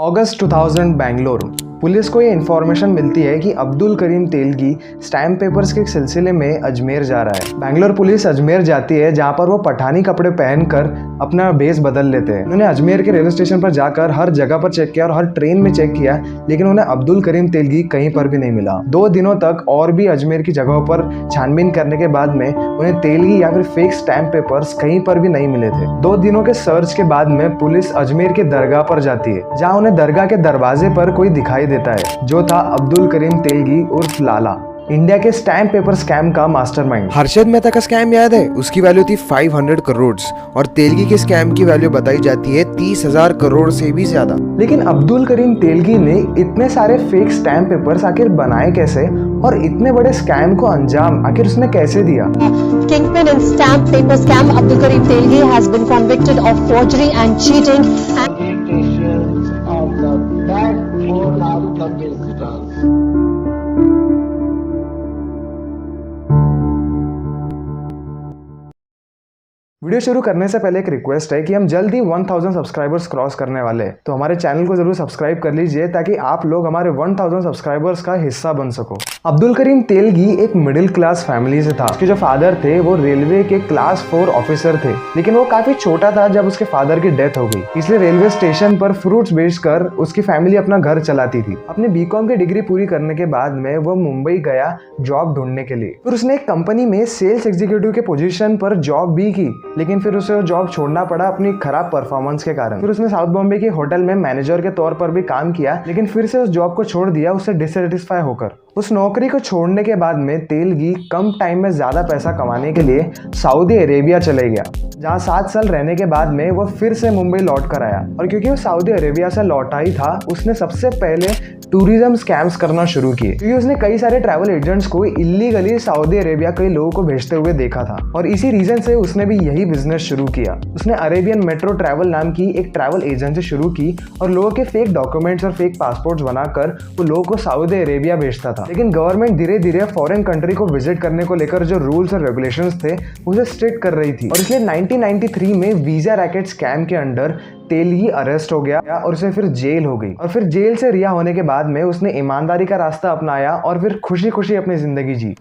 अगस्त 2000 Bengaluru. Police को ये information मिलती है कि अब्दुल करीम तेलगी स्टैम्प पेपर्स के सिलसिले में अजमेर जा रहा है। बेंगलोर पुलिस अजमेर जाती है, जहाँ पर वो पठानी कपड़े पहनकर अपना बेस बदल लेते हैं। उन्होंने अजमेर के रेलवे स्टेशन पर जाकर हर जगह पर चेक किया और हर ट्रेन में चेक किया, लेकिन उन्हें अब्दुल करीम तेलगी कहीं पर भी नहीं मिला। 2 दिनों तक और भी अजमेर की जगहों पर छानबीन करने के बाद में उन्हें तेलगी या फिर फेक स्टैम्प पेपर्स कहीं पर भी नहीं मिले थे। 2 दिनों के सर्च के बाद में पुलिस अजमेर के दरगाह पर जाती है, जहाँ उन्हें दरगाह के दरवाजे पर कोई दिखाई देता है, जो था अब्दुल करीम तेलगी उर्फ लाला, इंडिया के स्टैम्प पेपर स्कैम का मास्टरमाइंड। हर्षद मेहता का स्कैम याद है? उसकी वैल्यू थी 500 करोड़ और तेलगी के स्कैम की वैल्यू बताई जाती है 30,000 करोड़ से भी ज्यादा। लेकिन अब्दुल करीम तेलगी ने इतने सारे फेक स्टैम्प पेपर्स आखिर बनाए कैसे और इतने बड़े स्कैम को अंजाम आखिर उसने कैसे दिया? Kingpin in stamp paper scam, Abdul Karim Telgi has been convicted of forgery and cheating. Of the back 4 lakh publicists. Video शुरू करने से पहले एक रिक्वेस्ट है कि हम जल्दी 1000 सब्सक्राइबर्स क्रॉस करने वाले हैं, तो हमारे चैनल को जरूर सब्सक्राइब कर लीजिए ताकि आप लोग हमारे 1000 सब्सक्राइबर्स का हिस्सा बन सको। अब्दुल करीम तेलगी एक मिडिल क्लास फैमिली से था। उसके जो फादर थे वो रेलवे के क्लास 4 ऑफिसर थे, लेकिन वो काफी छोटा था जब उसके फादर की डेथ हो गई, इसलिए रेलवे स्टेशन पर फ्रूट्स बेचकर उसकी फैमिली अपना घर चलाती थी। अपने बीकॉम की डिग्री पूरी करने के बाद में वो मुंबई गया जॉब ढूंढने के लिए। फिर उसने एक कंपनी में सेल्स एग्जीक्यूटिव के पोजीशन पर जॉब भी की, लेकिन फिर उसे वो जॉब छोड़ना पड़ा अपनी खराब परफॉर्मेंस के कारण। फिर उसने साउथ बॉम्बे के होटल में मैनेजर के तौर पर भी काम किया, लेकिन फिर से उस जॉब को छोड़ दिया उससे डिससेटिस्फाई होकर। उस नौकरी को छोड़ने के बाद में तेलगी कम टाइम में ज्यादा पैसा कमाने के लिए सऊदी अरेबिया चले गया, जहाँ 7 साल रहने के बाद में वो फिर से मुंबई लौट कर आया। और क्योंकि वो सऊदी अरेबिया से लौटा ही था, उसने सबसे पहले टूरिज्म स्कैम्स करना शुरू किए, क्योंकि उसने कई सारे ट्रैवल एजेंट्स को इलीगली सऊदी अरेबिया कई लोगों को भेजते हुए देखा था, और इसी रीजन से उसने भी यही बिजनेस शुरू किया। उसने अरेबियन मेट्रो ट्रैवल नाम की एक ट्रैवल एजेंसी शुरू की और लोगों के फेक डॉक्यूमेंट्स और फेक पासपोर्ट्स बनाकर वो लोगों को सऊदी अरेबिया भेजता था। लेकिन गवर्नमेंट धीरे धीरे फॉरेन कंट्री को विजिट करने को लेकर जो रूल्स और रेगुलेशंस थे उसे स्ट्रिक्ट कर रही थी, और इसलिए 1993 में वीजा रैकेट स्कैम के अंडर तेलगी अरेस्ट हो गया और उसे फिर जेल हो गई। और फिर जेल से रिहा होने के बाद में उसने ईमानदारी का रास्ता अपनाया और फिर खुशी खुशी अपनी जिंदगी जी।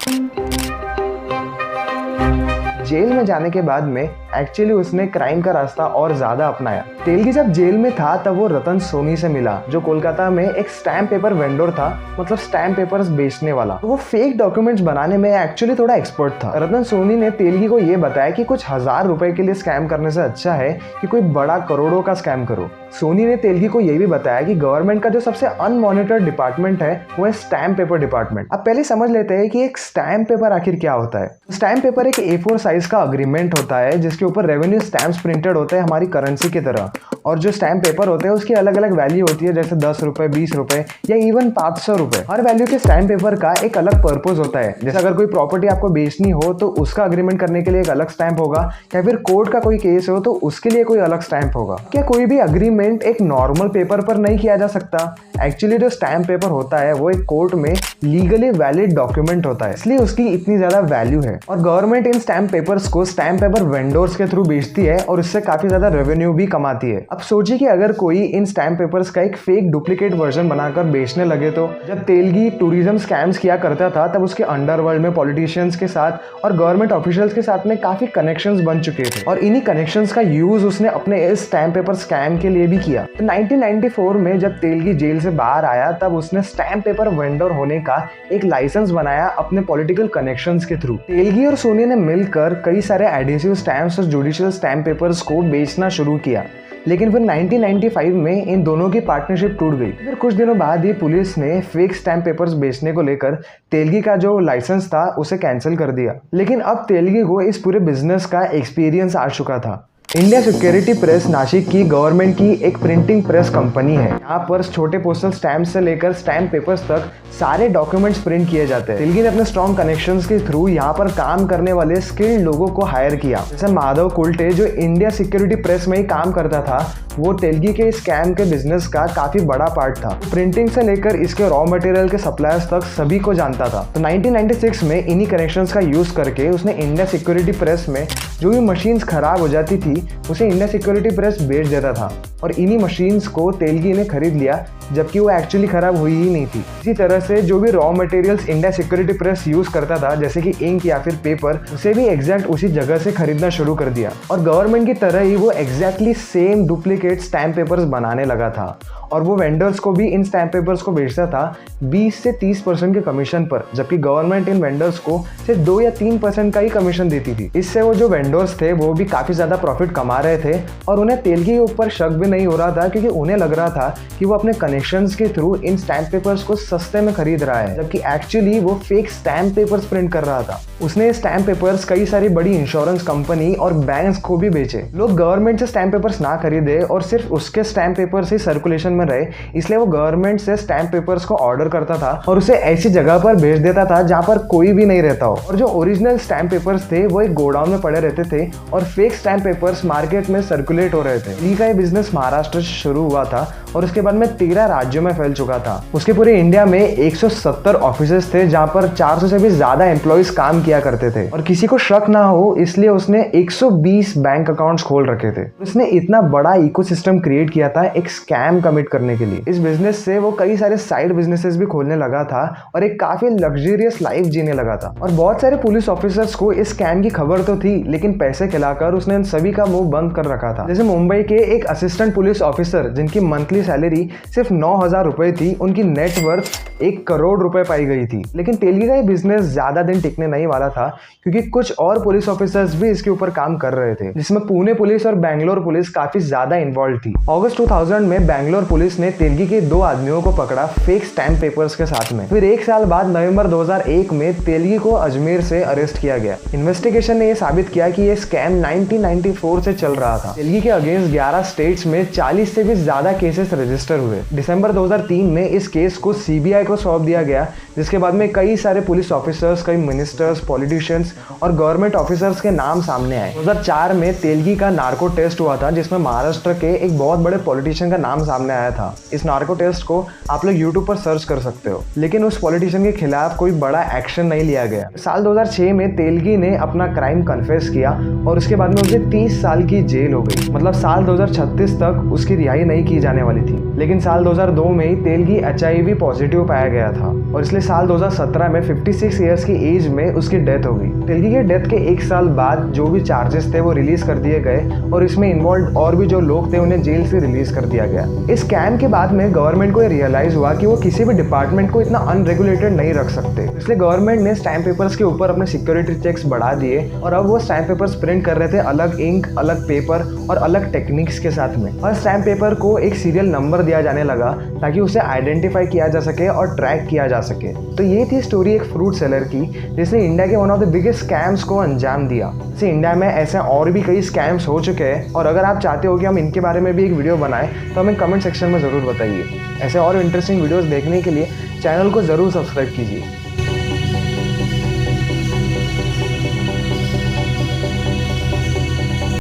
जेल में जाने के बाद में एक्चुअली उसने क्राइम का रास्ता और ज्यादा अपनाया। तेलगी जब जेल में था तब वो रतन सोनी से मिला, जो कोलकाता में एक स्टैम्प पेपर वेंडर था, मतलब स्टैम्प पेपर्स बेचने वाला। तो वो फेक डॉक्यूमेंट्स बनाने में एक्चुअली थोड़ा एक्सपर्ट था। रतन सोनी ने तेलगी को ये बताया कि कुछ 1000 रुपए के लिए स्कैम करने से अच्छा है कि कोई बड़ा करोड़ों का स्कैम करो। सोनी ने तेलगी को ये भी बताया कि गवर्नमेंट का जो सबसे अनमॉनिटर्ड डिपार्टमेंट है वो है स्टैम्प पेपर डिपार्टमेंट। अब पहले समझ लेते हैं कि एक स्टैम्प पेपर आखिर क्या होता है। स्टैम्प पेपर एक A4 साइज का अग्रीमेंट होता है जिसके ऊपर रेवेन्यू स्टैम्प्स प्रिंटेड होते हैं हमारी करेंसी की तरह, और जो स्टैम्प पेपर होते हैं उसकी अलग अलग वैल्यू होती है, जैसे 10 रुपए, 20 रुपए या इवन 500 रुपए। हर वैल्यू के स्टैम्प पेपर का एक अलग पर्पज होता है। जैसे अगर कोई प्रॉपर्टी आपको बेचनी हो तो उसका अग्रीमेंट करने के लिए एक अलग स्टैम्प होगा, या फिर कोर्ट का कोई केस हो तो उसके लिए कोई अलग स्टैम्प होगा। क्या कोई भी अग्रीमेंट एक नॉर्मल पेपर पर नहीं किया जा सकता? एक्चुअली जो स्टैम्प पेपर होता है वो एक कोर्ट में लीगली वैलिड डॉक्यूमेंट होता है, इसलिए उसकी इतनी ज्यादा वैल्यू है। और गवर्नमेंट इन स्टैम्प पेपर्स को स्टैम्प पेपर वेंडर्स के थ्रू बेचती है और इससे काफी ज्यादा रेवेन्यू भी कमाती है। अब सोचिए कि अगर कोई इन स्टैम्प पेपर्स का एक फेक डुप्लीकेट वर्जन बनाकर बेचने लगे तो। जब तेलगी टूरिज्म स्कैम्स किया करता था तब उसके अंडरवर्ल्ड में पॉलिटिशियंस के साथ और गवर्नमेंट ऑफिशियल्स के साथ में काफी कनेक्शंस बन चुके थे, और इन्हीं कनेक्शंस का यूज उसने अपने इस स्टैम्प पेपर स्कैम के लिए भी किया। तो 1994 में जब तेलगी जेल से बाहर आया तब उसने स्टैम्प पेपर वेंडर होने का एक लाइसेंस बनाया अपने पॉलिटिकल कनेक्शंस के थ्रू। तेलगी और सोनी ने मिलकर कई सारे एडहेसिव स्टैम्प्स और जुडिशियल स्टैम्प पेपर्स को बेचना शुरू किया, लेकिन फिर 1995 में इन दोनों की पार्टनरशिप टूट गई। फिर कुछ दिनों बाद ही पुलिस ने फेक स्टैम्प पेपर्स बेचने को लेकर तेलगी का जो लाइसेंस था उसे कैंसिल कर दिया। लेकिन अब तेलगी को इस पूरे बिजनेस का एक्सपीरियंस आ चुका था। इंडिया सिक्योरिटी प्रेस नासिक की गवर्नमेंट की एक प्रिंटिंग प्रेस कंपनी है। यहाँ पर छोटे पोस्टल स्टैम्प से लेकर स्टैम्प पेपर्स तक सारे डॉक्यूमेंट्स प्रिंट किए जाते हैं। तेलगी ने अपने स्ट्रॉन्ग कनेक्शंस के थ्रू यहाँ पर काम करने वाले स्किल्ड लोगों को हायर किया, जैसे माधव कुलटे जो इंडिया सिक्योरिटी प्रेस में ही काम करता था। वो तेलगी के स्कैम के बिजनेस का काफी बड़ा पार्ट था। प्रिंटिंग से लेकर इसके रॉ मटेरियल के सप्लायर्स तक सभी को जानता था। तो 1996 में इन्हीं कनेक्शंस का यूज करके उसने इंडिया सिक्योरिटी प्रेस में जो भी मशीन्स खराब हो जाती थी उसे इंडिया सिक्योरिटी प्रेस बेच देता था। और इन्हीं मशीन्स को तेलगी ने खरीद लिया, जबकि वो एक्चुअली खराब हुई ही नहीं थी। इसी तरह से जो भी raw materials India security press use करता था, जैसे कि इंक या फिर पेपर, उसे भी एग्जैक्ट उसी जगह से खरीदना शुरू कर दिया और गवर्नमेंट की तरह ही वो exactly same duplicate stamp papers बनाने लगा था और वो वेंडर्स को भी इन स्टैम्प पेपर्स को बेचता था 20 से 30% के कमीशन पर, जबकि गवर्नमेंट इन वेंडर्स को सिर्फ 2 या 3% का ही कमीशन देती थी। इससे वो जो वेंडर्स थे वो भी काफी ज्यादा प्रॉफिट कमा रहे थे और उन्हें तेलगी के ऊपर शक भी नहीं हो रहा था, क्योंकि उन्हें लग रहा था कि वो अपने कनेक्शंस के थ्रू इन स्टैम्प पेपर्स को सस्ते में खरीद रहा है, जबकि एक्चुअली वो फेक स्टैम्प पेपर्स प्रिंट कर रहा था। उसने स्टैम्प पेपर्स कई सारी बड़ी इंश्योरेंस कंपनी और बैंक्स को भी बेचे। लोग गवर्नमेंट से स्टैम्प पेपर्स ना खरीदे और सिर्फ उसके स्टैम्प पेपर्स ही सर्कुलेशन में रहे, इसलिए वो गवर्नमेंट से स्टैम्प पेपर्स को ऑर्डर करता था और उसे ऐसी जगह पर भेज देता था जहां पर कोई भी नहीं रहता हो। और जो ओरिजिनल स्टैम्प पेपर्स थे वो एक गोडाउन में पड़े रहते थे और फेक स्टैम्प पेपर्स मार्केट में सर्कुलेट हो रहे थे। इनका ये बिजनेस महाराष्ट्र से शुरू हुआ था और उसके बाद में 13 राज्यों में फैल चुका था। उसके पूरे इंडिया में 170 ऑफिसेस थे जहां पर 400 से भी ज्यादा एम्प्लॉइज काम किया करते थे और किसी को शक ना हो इसलिए उसने 120 बैंक अकाउंट्स खोल रखे थे। उसने इतना बड़ा इकोसिस्टम क्रिएट किया था एक स्कैम कमिट करने के लिए। इस बिजनेस से वो कई सारे साइड बिजनेसेस भी खोलने लगा था और एक काफी लग्जरियस लाइफ जीने लगा था। और बहुत सारे पुलिस ऑफिसर्स को इस स्कैम की खबर तो थी, लेकिन पैसे खिलाकर उसने इन सभी का मुंह बंद कर रखा था। जैसे मुंबई के एक असिस्टेंट पुलिस ऑफिसर जिनकी मंथली सैलरी सिर्फ 9,000 रुपए थी, उनकी नेट वर्थ 1 करोड़ रुपए पाई गई थी। लेकिन तेलगी का ये बिजनेस ज्यादा दिन टिकने नहीं वाला था, क्योंकि कुछ और पुलिस ऑफिसर्स भी इसके ऊपर काम कर रहे थे, जिसमें पुणे पुलिस और बैंगलोर पुलिस काफी ज्यादा इन्वॉल्व थी। अगस्त 2000 में बैंगलोर पुलिस ने तेलगी के 2 आदमियों को पकड़ा फेक स्टैम्प पेपर्स के साथ में। फिर 1 साल बाद नवंबर 2001 में तेलगी को अजमेर से अरेस्ट किया गया। इन्वेस्टिगेशन ने यह साबित किया कि यह स्कैम 1994 से चल रहा था। तेलगी के अगेंस्ट 11 स्टेट्स में 40 से भी ज्यादा केसेस रजिस्टर हुए। दिसंबर 2003 में इस केस को सीबीआई को सौंप दिया गया, जिसके बाद में कई सारे पुलिस ऑफिसर्स, कई मिनिस्टर्स, पॉलिटिशियंस और गवर्नमेंट ऑफिसर्स के नाम सामने आए। 2004 में तेलगी का नार्को टेस्ट हुआ था, जिसमें महाराष्ट्र के एक बहुत बड़े पॉलिटिशियन का नाम सामने आया था। इस नार्को टेस्ट को आप लोग यूट्यूब पर सर्च कर सकते हो, लेकिन उस पॉलिटिशियन के खिलाफ कोई बड़ा एक्शन नहीं लिया गया। साल 2006 में तेलगी ने अपना क्राइम कन्फेस किया और उसके बाद में उसे 30 साल की जेल हो गई। मतलब साल 2036 तक उसकी रिहाई नहीं की जाने वाली थी। लेकिन साल 2002 में ही तेलगी HIV पॉजिटिव पाया गया था और इसलिए साल 2017 में 56 ईयर्स की एज में उसकी डेथ हो गई। तेलगी के डेथ के 1 साल बाद जो भी चार्जेस थे वो रिलीज कर दिए गए और इसमें इन्वॉल्व और भी जो लोग थे उन्हें जेल से रिलीज कर दिया गया। इस स्कैम के बाद में गवर्नमेंट को रियलाइज हुआ कि वो किसी भी डिपार्टमेंट को इतना अनरेगुलेटेड नहीं रख सकते, इसलिए गवर्नमेंट ने स्टैम्प पेपर्स के ऊपर अपने सिक्योरिटी चेक्स बढ़ा दिए और अब वो स्टैम्प पेपर्स प्रिंट कर रहे थे अलग इंक, अलग पेपर और अलग टेक्निक्स के साथ में। हर स्टैम्प पेपर को एक सीरियल नंबर दिया जाने लगा ताकि उसे आइडेंटिफाई किया जा सके और ट्रैक किया जा सके। तो ये थी स्टोरी एक फ्रूट सेलर की, जिसने इंडिया के one of the biggest scams को अंजाम दिया। जैसे इंडिया में ऐसे और भी कई स्कैम्स हो चुके हैं और अगर आप चाहते हो कि हम इनके बारे में भी एक वीडियो बनाएं तो हमें कमेंट सेक्शन में ज़रूर बताइए। ऐसे और इंटरेस्टिंग वीडियोस देखने के लिए चैनल को ज़रूर सब्सक्राइब कीजिए।